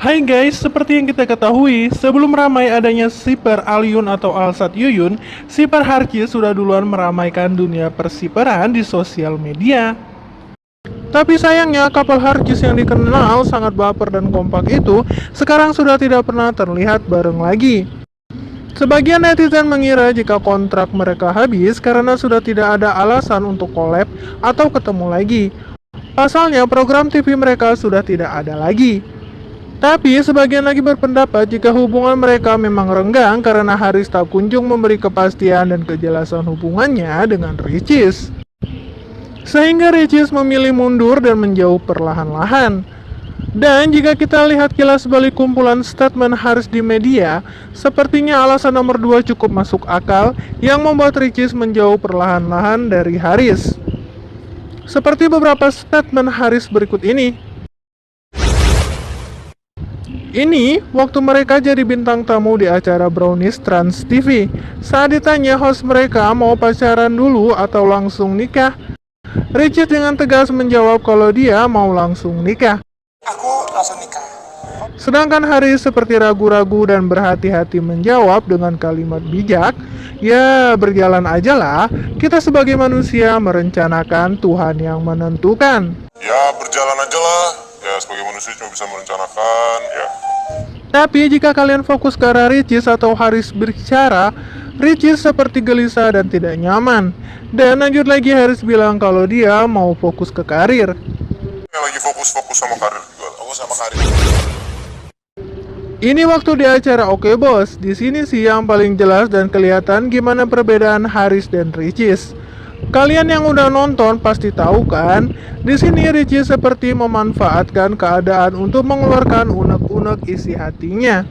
Hai guys, seperti yang kita ketahui, sebelum ramai adanya Siper Alyun atau Alsat Yuyun, Siper Harki sudah duluan meramaikan dunia persiperan di sosial media. Tapi sayangnya kapal Harkis yang dikenal sangat baper dan kompak itu sekarang sudah tidak pernah terlihat bareng lagi. Sebagian netizen mengira jika kontrak mereka habis karena sudah tidak ada alasan untuk collab atau ketemu lagi. Pasalnya program TV mereka sudah tidak ada lagi. Tapi sebagian lagi berpendapat jika hubungan mereka memang renggang karena Haris tak kunjung memberi kepastian dan kejelasan hubungannya dengan Ricis. Sehingga Ricis memilih mundur dan menjauh perlahan-lahan. Dan jika kita lihat kilas balik kumpulan statement Haris di media, sepertinya alasan nomor 2 cukup masuk akal yang membuat Ricis menjauh perlahan-lahan dari Haris. Seperti beberapa statement Haris berikut ini. Ini waktu mereka jadi bintang tamu di acara Brownies Trans TV. Saat ditanya host mereka mau pacaran dulu atau langsung nikah, Richard dengan tegas menjawab kalau dia mau langsung nikah. Aku langsung nikah. Sedangkan Haris seperti ragu-ragu dan berhati-hati menjawab dengan kalimat bijak, ya berjalan aja lah, kita sebagai manusia merencanakan, Tuhan yang menentukan. Ya berjalan aja lah. Ya sebagai manusia cuma bisa merencanakan. Ya. Tapi jika kalian fokus ke arah Ricis atau Haris berbicara, Ricis seperti gelisah dan tidak nyaman. Dan lanjut lagi Haris bilang kalau dia mau fokus ke karir. Lagi fokus sama karir juga. Fokus sama karir. Ini waktu di acara Oke Bos. Di sini sih yang paling jelas dan kelihatan gimana perbedaan Haris dan Ricis. Kalian yang udah nonton pasti tahu kan? Di sini Ricis seperti memanfaatkan keadaan untuk mengeluarkan unek-unek isi hatinya.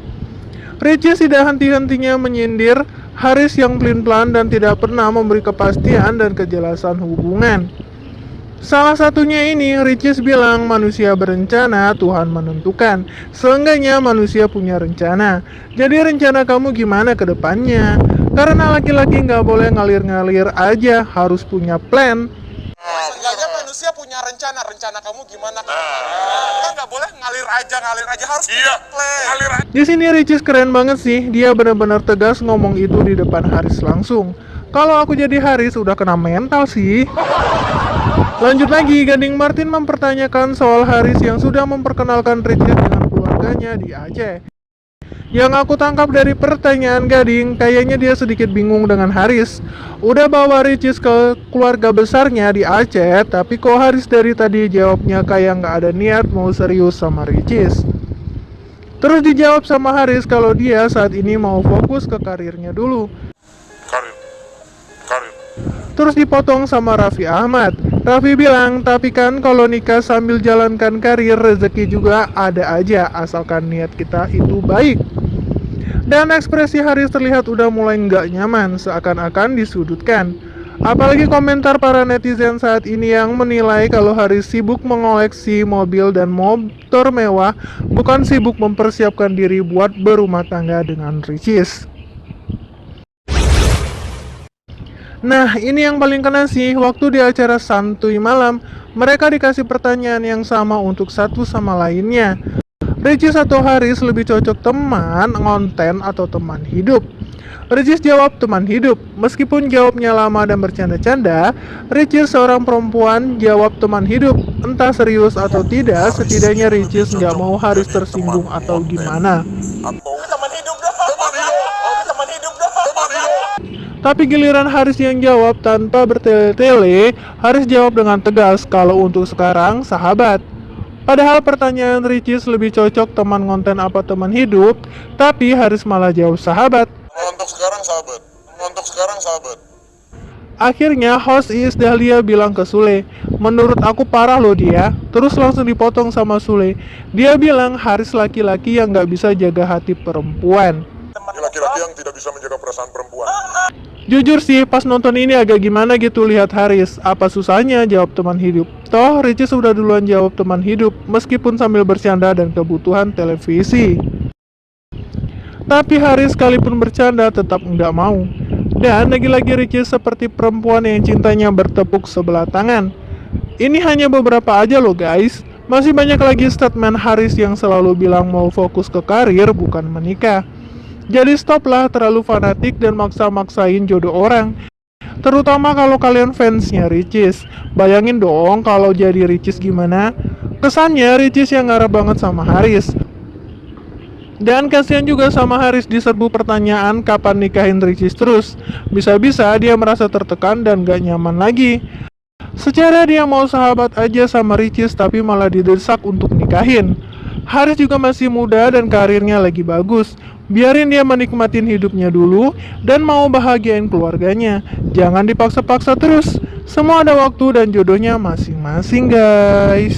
Ricis tidak henti-hentinya menyindir Haris yang pelin-pelan dan tidak pernah memberi kepastian dan kejelasan hubungan. Salah satunya ini, Ricis bilang manusia berencana, Tuhan menentukan. Seenggaknya manusia punya rencana. Jadi rencana kamu gimana ke depannya? Karena laki-laki nggak boleh ngalir-ngalir aja, harus punya plan. Seenggaknya manusia punya rencana. Rencana kamu gimana? Kan nggak boleh ngalir aja harus punya plan. Ngalir aja. Di sini Ricis keren banget sih, dia benar-benar tegas ngomong itu di depan Haris langsung. Kalau aku jadi Haris udah kena mental sih. Lanjut lagi, Gading Martin mempertanyakan soal Haris yang sudah memperkenalkan Ricis dengan keluarganya di Aceh. Yang aku tangkap dari pertanyaan Gading, kayaknya dia sedikit bingung dengan Haris. Udah bawa Ricis ke keluarga besarnya di Aceh, tapi kok Haris dari tadi jawabnya kayak nggak ada niat mau serius sama Ricis. Terus dijawab sama Haris kalau dia saat ini mau fokus ke karirnya dulu. Karir. Terus dipotong sama Raffi Ahmad. Raffi bilang, tapi kan kalau nikah sambil jalankan karir, rezeki juga ada aja, asalkan niat kita itu baik. Dan ekspresi Haris terlihat udah mulai nggak nyaman, seakan-akan disudutkan. Apalagi komentar para netizen saat ini yang menilai kalau Haris sibuk mengoleksi mobil dan motor mewah, bukan sibuk mempersiapkan diri buat berumah tangga dengan Ricis. Nah, ini yang paling kena sih, waktu di acara santuy malam, mereka dikasih pertanyaan yang sama untuk satu sama lainnya. Ricis atau Haris lebih cocok teman, ngonten, atau teman hidup? Ricis jawab teman hidup. Meskipun jawabnya lama dan bercanda-canda, Ricis seorang perempuan jawab teman hidup. Entah serius atau tidak, setidaknya Ricis nggak mau Haris tersinggung atau gimana. Teman hidup dong. Teman hidup dong. Tapi giliran Haris yang jawab tanpa bertele-tele, Haris jawab dengan tegas kalau untuk sekarang sahabat. Padahal pertanyaan Ricis lebih cocok teman konten apa teman hidup, tapi Haris malah jawab sahabat. Untuk sekarang sahabat. Akhirnya host Iis Dahlia bilang ke Sule, menurut aku parah loh dia. Terus langsung dipotong sama Sule. Dia bilang Haris laki-laki yang gak bisa jaga hati perempuan. Laki-laki yang tidak bisa menjaga perasaan perempuan. Jujur sih, pas nonton ini agak gimana gitu lihat Haris. Apa susahnya jawab teman hidup? Toh, Ricis sudah duluan jawab teman hidup, meskipun sambil bercanda dan kebutuhan televisi. Tapi Haris sekalipun bercanda tetap nggak mau. Dan lagi-lagi Ricis seperti perempuan yang cintanya bertepuk sebelah tangan. Ini hanya beberapa aja loh guys. Masih banyak lagi statement Haris yang selalu bilang mau fokus ke karir bukan menikah. Jadi stoplah terlalu fanatik dan maksa-maksain jodoh orang. Terutama kalau kalian fansnya Ricis. Bayangin dong kalau jadi Ricis gimana? Kesannya Ricis yang ngarep banget sama Haris. Dan kasihan juga sama Haris diserbu pertanyaan kapan nikahin Ricis terus. Bisa-bisa dia merasa tertekan dan gak nyaman lagi. Secara dia mau sahabat aja sama Ricis tapi malah didesak untuk nikahin. Haris juga masih muda dan karirnya lagi bagus. Biarin dia menikmatin hidupnya dulu dan mau bahagiain keluarganya. Jangan dipaksa-paksa terus. Semua ada waktu dan jodohnya masing-masing, guys.